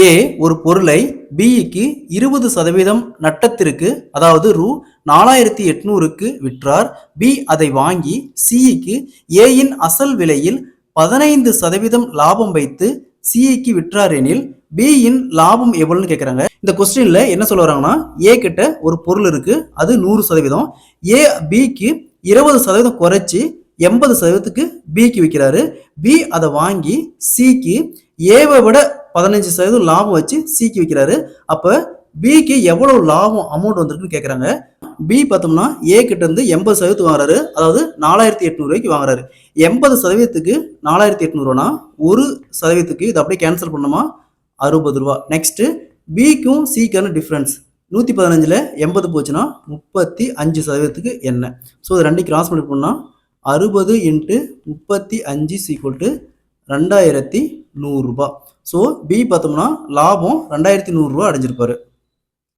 ஏ ஒரு பொருளை பிக்கு 20% நட்டத்திற்கு அதாவது ரூ 4800க்கு விற்றார். பி அதை வாங்கி சிக்கு ஏயின் அசல் விலையில் 15% லாபம் வைத்து சிக்கு விற்றார் எனில் பியின் லாபம் எவ்வளவுன்னு கேட்குறாங்க. இந்த கொஸ்டின்ல என்ன சொல்ல வராங்கன்னா, ஏ கிட்ட ஒரு பொருள் இருக்கு, அது 100%. ஏ பிக்கு 20% குறைச்சி 80%க்கு பிக்கு விற்கிறாரு. பி அதை வாங்கி சிக்கு ஏவை விட 15% லாபம் வச்சு சிக்கு விற்கிறாரு. அப்ப பிக்கு எவ்வளவு லாபம் அமௌண்ட் வந்திருக்குன்னு கேட்கறாங்க. பி பார்த்தோம்னா ஏ கிட்ட இருந்து 80% வாங்குறாரு, அதாவது 4800 வாங்குறாரு. 80%க்கு 4800 1%க்கு இது அப்படியே கேன்சல் பண்ணோமா ரூ. 60. நெக்ஸ்ட் பிக்கும் சிக்கான டிஃபரன்ஸ் 115ல 80 போச்சுன்னா 35%க்கு என்ன? ஸோ இது ரெண்டு கிராஸ் மல்டிப்ளை பண்ணா 60 × 35 = 2100 ரூபாய். ஸோ பி பார்த்தோம்னா லாபம் 2100 அடைஞ்சிருப்பாரு.